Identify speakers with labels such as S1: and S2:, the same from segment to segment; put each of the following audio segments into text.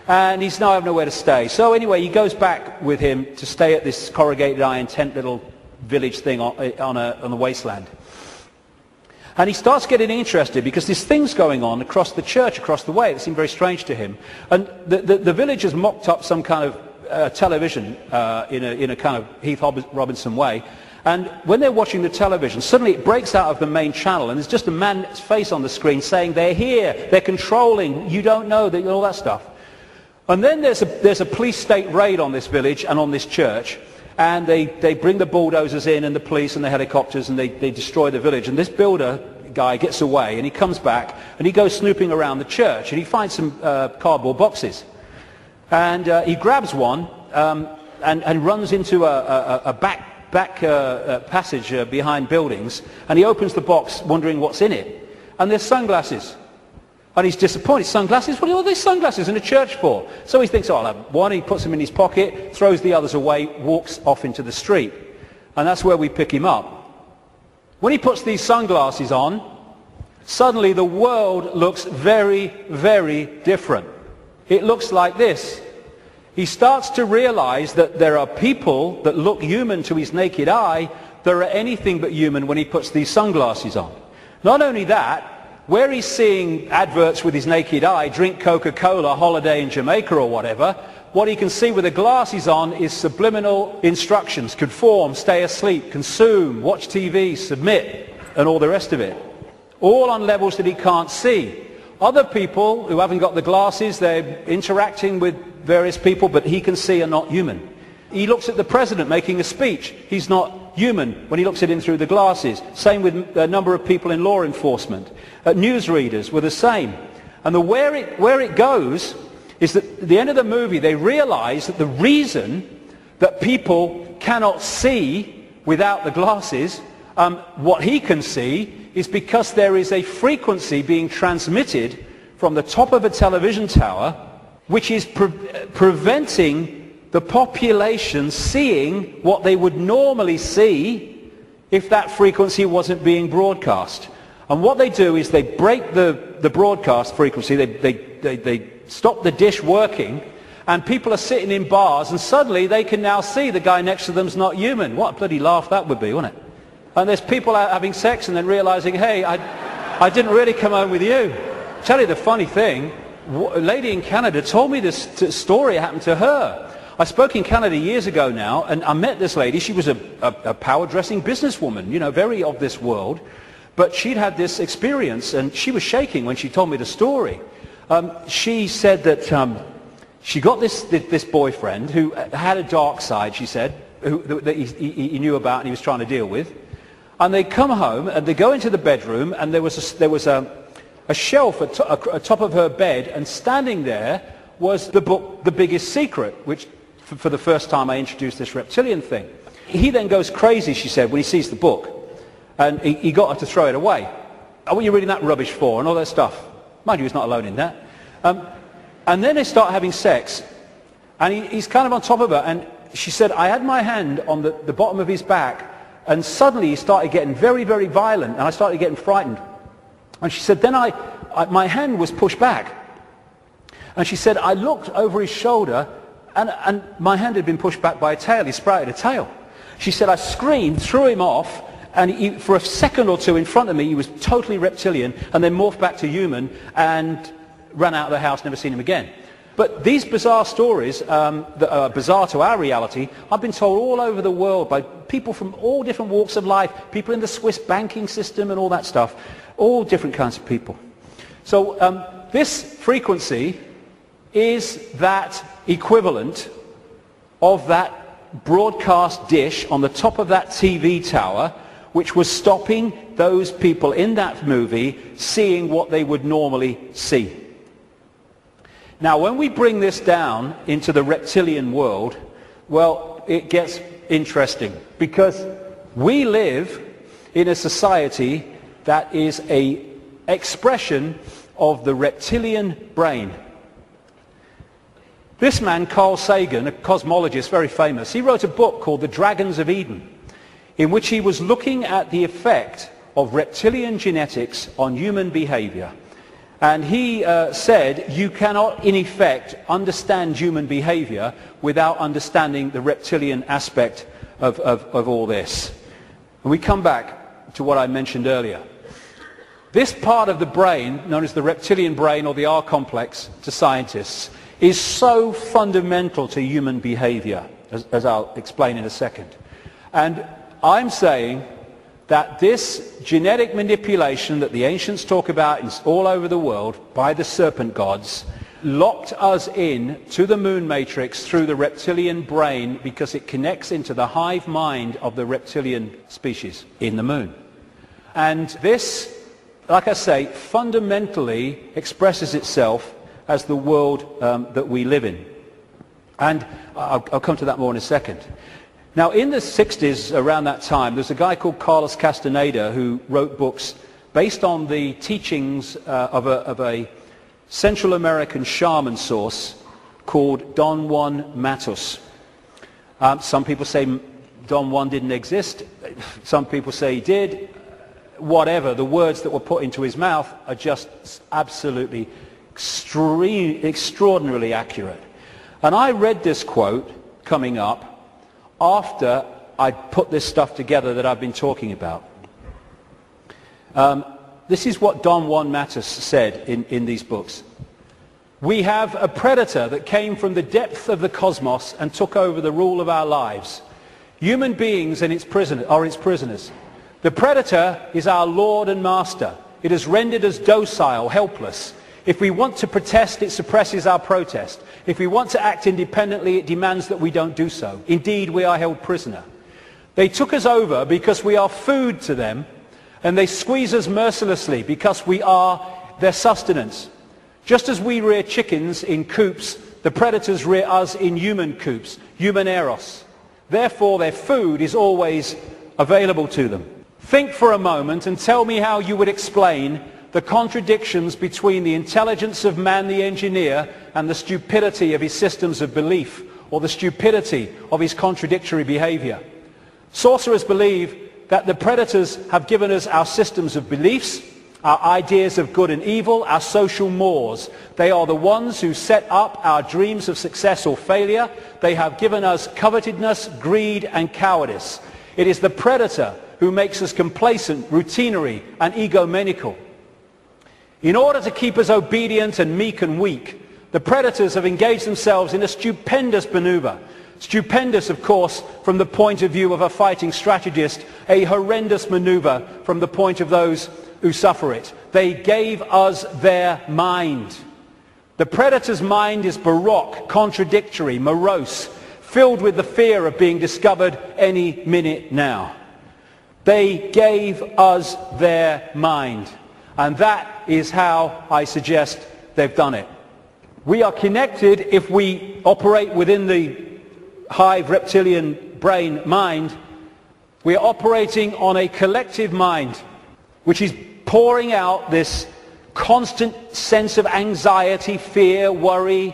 S1: and he's now having nowhere to stay. So anyway, he goes back with him to stay at this corrugated iron tent little village thing on the wasteland. And he starts getting interested because there's things going on across the church, across the way, that seem very strange to him. And the village has mocked up some kind of television in a kind of Heath Robinson way. And when they're watching the television, suddenly it breaks out of the main channel, and there's just a man's face on the screen saying, "They're here, they're controlling, you don't know," all that stuff. And then there's a police state raid on this village and on this church, and they bring the bulldozers in and the police and the helicopters, and they destroy the village. And this builder guy gets away, and he comes back, and he goes snooping around the church, and he finds some cardboard boxes. And he grabs one and runs into a back passage behind buildings, and he opens the box wondering what's in it. And there's sunglasses. And he's disappointed. Sunglasses? What are all these sunglasses in a church for? So he thinks, oh, I'll have one. He puts them in his pocket, throws the others away, walks off into the street. And that's where we pick him up. When he puts these sunglasses on, suddenly the world looks very, very different. It looks like this. He starts to realize that there are people that look human to his naked eye that are anything but human when he puts these sunglasses on. Not only that, where he's seeing adverts with his naked eye, drink Coca-Cola, holiday in Jamaica or whatever, what he can see with the glasses on is subliminal instructions: conform, stay asleep, consume, watch TV, submit, and all the rest of it. All on levels that he can't see. Other people who haven't got the glasses, they're interacting with various people, but he can see are not human. He looks at the president making a speech. He's not human when he looks at him through the glasses. Same with a number of people in law enforcement. Newsreaders were the same. And where it goes is that at the end of the movie they realize that the reason that people cannot see without the glasses, what he can see, is because there is a frequency being transmitted from the top of a television tower which is preventing the population seeing what they would normally see if that frequency wasn't being broadcast. And what they do is they break the broadcast frequency, they stop the dish working, and people are sitting in bars, and suddenly they can now see the guy next to them's not human. What a bloody laugh that would be, wouldn't it? And there's people out having sex and then realizing, hey, I didn't really come home with you. Tell you the funny thing, a lady in Canada told me this story happened to her. I spoke in Canada years ago now, and I met this lady. She was a power-dressing businesswoman, you know, very of this world. But she'd had this experience, and she was shaking when she told me the story. She said that she got this boyfriend who had a dark side, she said, that he knew about and he was trying to deal with. And they come home, and they go into the bedroom, and there was a shelf at top of her bed, and standing there was the book The Biggest Secret, which for the first time I introduced this reptilian thing. He then goes crazy, she said, when he sees the book, and he got her to throw it away. Oh, what are you reading that rubbish for, and all that stuff? Mind you, he's not alone in that. And then they start having sex, and he's kind of on top of her, and she said, I had my hand on the bottom of his back, and suddenly he started getting very, very violent, and I started getting frightened. And she said, then my hand was pushed back. And she said, I looked over his shoulder, and my hand had been pushed back by a tail. He sprouted a tail. She said, I screamed, threw him off, and for a second or two in front of me, he was totally reptilian, and then morphed back to human, and ran out of the house, never seen him again. But these bizarre stories that are bizarre to our reality, I've been told all over the world by people from all different walks of life, people in the Swiss banking system and all that stuff, all different kinds of people. So this frequency is that equivalent of that broadcast dish on the top of that TV tower, which was stopping those people in that movie seeing what they would normally see. Now, when we bring this down into the reptilian world, well, it gets interesting, because we live in a society that is an expression of the reptilian brain. This man, Carl Sagan, a cosmologist, very famous, he wrote a book called The Dragons of Eden, in which he was looking at the effect of reptilian genetics on human behavior. And he said, you cannot, in effect, understand human behavior without understanding the reptilian aspect of all this. And we come back to what I mentioned earlier. This part of the brain, known as the reptilian brain or the R complex to scientists, is so fundamental to human behavior, as I'll explain in a second. And I'm saying that this genetic manipulation that the ancients talk about all over the world by the serpent gods locked us in to the moon matrix through the reptilian brain, because it connects into the hive mind of the reptilian species in the moon. And this, like I say, fundamentally expresses itself as the world that we live in. And I'll come to that more in a second. Now, in the 60s, around that time, there's a guy called Carlos Castaneda who wrote books based on the teachings of a Central American shaman source called Don Juan Matus. Some people say Don Juan didn't exist. Some people say he did. Whatever, the words that were put into his mouth are just absolutely extraordinarily accurate. And I read this quote coming up after I'd put this stuff together that I've been talking about. This is what Don Juan Matus said in these books. We have a predator that came from the depth of the cosmos and took over the rule of our lives. Human beings and are its prisoners. The predator is our lord and master. It has rendered us docile, helpless. If we want to protest, it suppresses our protest. If we want to act independently, it demands that we don't do so. Indeed, we are held prisoner. They took us over because we are food to them, and they squeeze us mercilessly because we are their sustenance. Just as we rear chickens in coops, the predators rear us in human coops, human eros. Therefore, their food is always available to them. Think for a moment and tell me how you would explain the contradictions between the intelligence of man the engineer and the stupidity of his systems of belief, or the stupidity of his contradictory behavior. Sorcerers believe that the predators have given us our systems of beliefs, our ideas of good and evil, our social mores. They are the ones who set up our dreams of success or failure. They have given us covetousness, greed, and cowardice. It is the predator who makes us complacent, routinary, and egomaniacal. In order to keep us obedient and meek and weak, the predators have engaged themselves in a stupendous maneuver. Stupendous, of course, from the point of view of a fighting strategist, a horrendous maneuver from the point of those who suffer it. They gave us their mind. The predator's mind is baroque, contradictory, morose, filled with the fear of being discovered any minute now. They gave us their mind. And that is how I suggest they've done it. We are connected if we operate within the hive reptilian brain mind. We are operating on a collective mind, which is pouring out this constant sense of anxiety, fear, worry,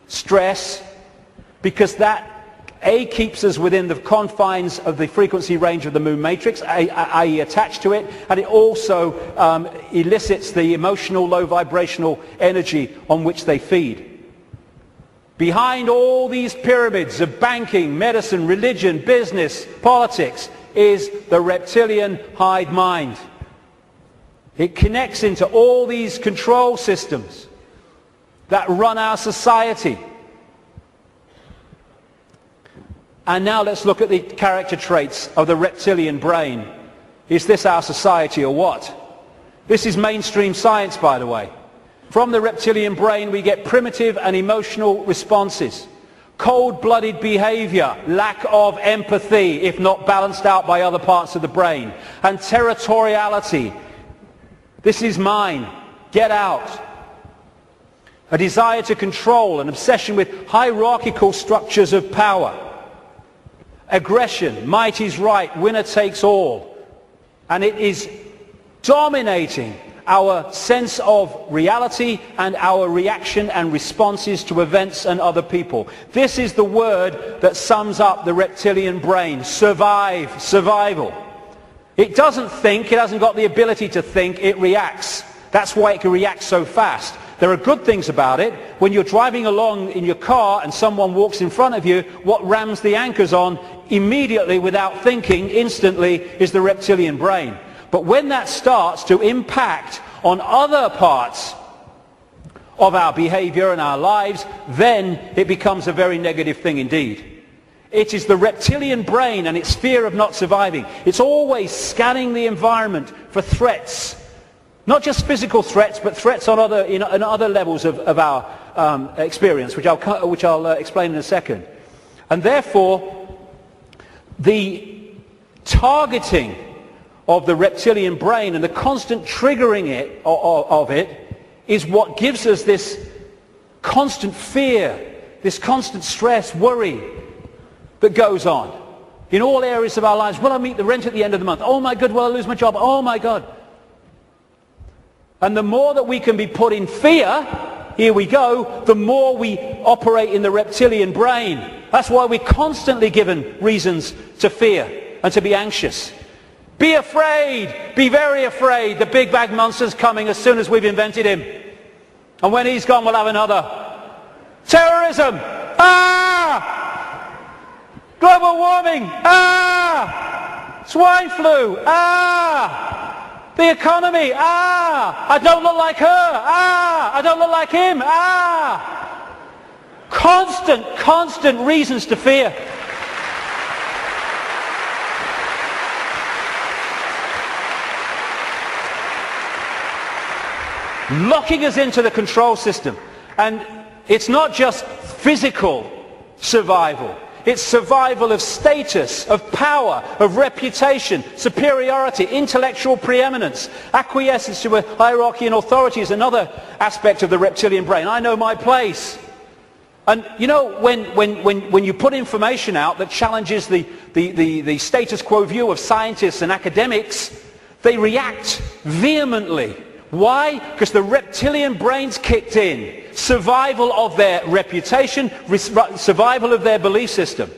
S1: stress, because that keeps us within the confines of the frequency range of the moon matrix, i.e. attached to it, and it also elicits the emotional low vibrational energy on which they feed. Behind all these pyramids of banking, medicine, religion, business, politics is the reptilian hive mind. It connects into all these control systems that run our society. And now let's look at the character traits of the reptilian brain. Is this our society or what? This is mainstream science, by the way. From the reptilian brain we get primitive and emotional responses, cold-blooded behavior, lack of empathy if not balanced out by other parts of the brain, and territoriality. This is mine, get out. A desire to control, an obsession with hierarchical structures of power. Aggression, might is right, winner takes all. And it is dominating our sense of reality and our reaction and responses to events and other people. This is the word that sums up the reptilian brain: survive, survival. It doesn't think, it hasn't got the ability to think, it reacts. That's why it can react so fast. There are good things about it. When you're driving along in your car and someone walks in front of you, what rams the anchors on immediately without thinking, instantly, is the reptilian brain. But when that starts to impact on other parts of our behavior and our lives, then it becomes a very negative thing indeed. It is the reptilian brain and its fear of not surviving. It's always scanning the environment for threats. Not just physical threats, but threats on other levels of our experience, which I'll explain in a second. And therefore, the targeting of the reptilian brain and the constant triggering of it is what gives us this constant fear, this constant stress, worry that goes on in all areas of our lives. Will I meet the rent at the end of the month? Oh my God, will I lose my job? Oh my God. And the more that we can be put in fear, here we go, the more we operate in the reptilian brain. That's why we're constantly given reasons to fear and to be anxious. Be afraid, be very afraid. The big bad monster's coming as soon as we've invented him. And when he's gone, we'll have another. Terrorism! Ah! Global warming! Ah! Swine flu! Ah! The economy, I don't look like her, I don't look like him, Constant reasons to fear. Locking us into the control system. And it's not just physical survival. It's survival of status, of power, of reputation, superiority, intellectual preeminence. Acquiescence to a hierarchy and authority is another aspect of the reptilian brain. I know my place. And you know, when you put information out that challenges the status quo view of scientists and academics, they react vehemently. Why? Because the reptilian brain's kicked in. Survival of their reputation, survival of their belief system.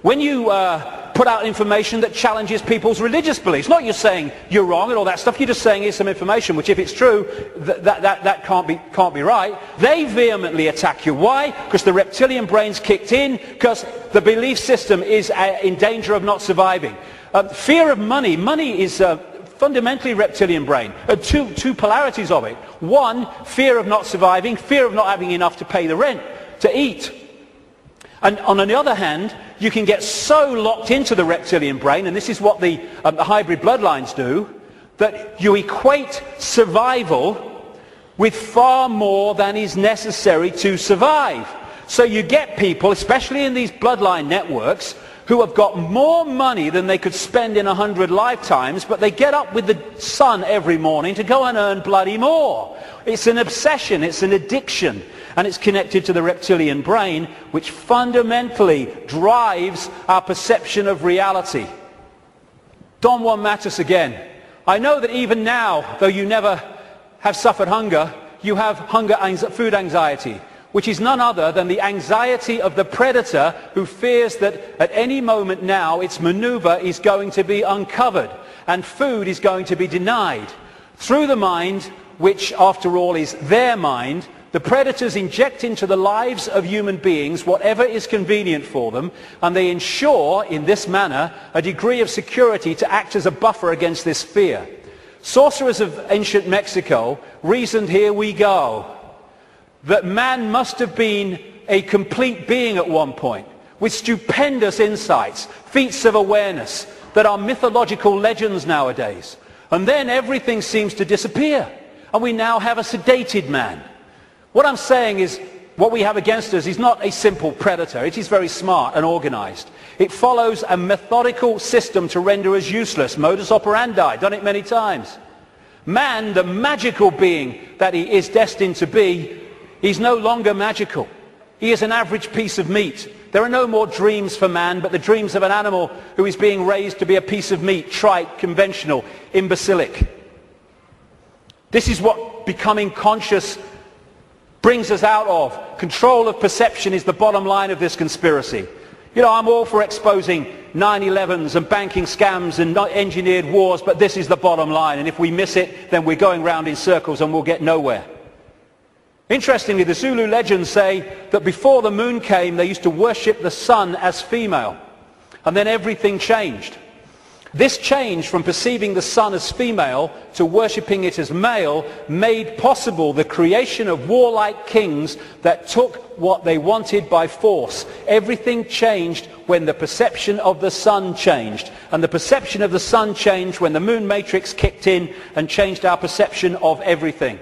S1: When you put out information that challenges people's religious beliefs, not you're saying you're wrong and all that stuff, you're just saying here's some information which if it's true, that can't be right. They vehemently attack you. Why? Because the reptilian brain's kicked in, because the belief system is in danger of not surviving. Fear of money. Money is fundamentally reptilian brain. Two polarities of it. One, fear of not surviving, fear of not having enough to pay the rent, to eat. And on the other hand, you can get so locked into the reptilian brain, and this is what the hybrid bloodlines do, that you equate survival with far more than is necessary to survive. So you get people, especially in these bloodline networks, who have got more money than they could spend in 100 lifetimes, but they get up with the sun every morning to go and earn bloody more. It's an obsession, it's an addiction, and it's connected to the reptilian brain, which fundamentally drives our perception of reality. Don Juan Matus again. I know that even now, though you never have suffered hunger, you have food anxiety, which is none other than the anxiety of the predator who fears that at any moment now its maneuver is going to be uncovered and food is going to be denied. Through the mind, which after all is their mind, the predators inject into the lives of human beings whatever is convenient for them, and they ensure in this manner a degree of security to act as a buffer against this fear. Sorcerers of ancient Mexico reasoned, here we go, that man must have been a complete being at one point, with stupendous insights, feats of awareness that are mythological legends nowadays. And then everything seems to disappear, and we now have a sedated man. What I'm saying is, what we have against us is not a simple predator. It is very smart and organized. It follows a methodical system to render us useless. Modus operandi, done it many times. Man, the magical being that he is destined to be, he's no longer magical. He is an average piece of meat. There are no more dreams for man, but the dreams of an animal who is being raised to be a piece of meat, trite, conventional, imbecilic. This is what becoming conscious brings us out of. Control of perception is the bottom line of this conspiracy. You know, I'm all for exposing 9/11s and banking scams and not engineered wars, but this is the bottom line, and if we miss it, then we're going round in circles and we'll get nowhere. Interestingly, the Zulu legends say that before the moon came, they used to worship the sun as female, and then everything changed. This change from perceiving the sun as female to worshipping it as male made possible the creation of warlike kings that took what they wanted by force. Everything changed when the perception of the sun changed. And the perception of the sun changed when the moon matrix kicked in and changed our perception of everything.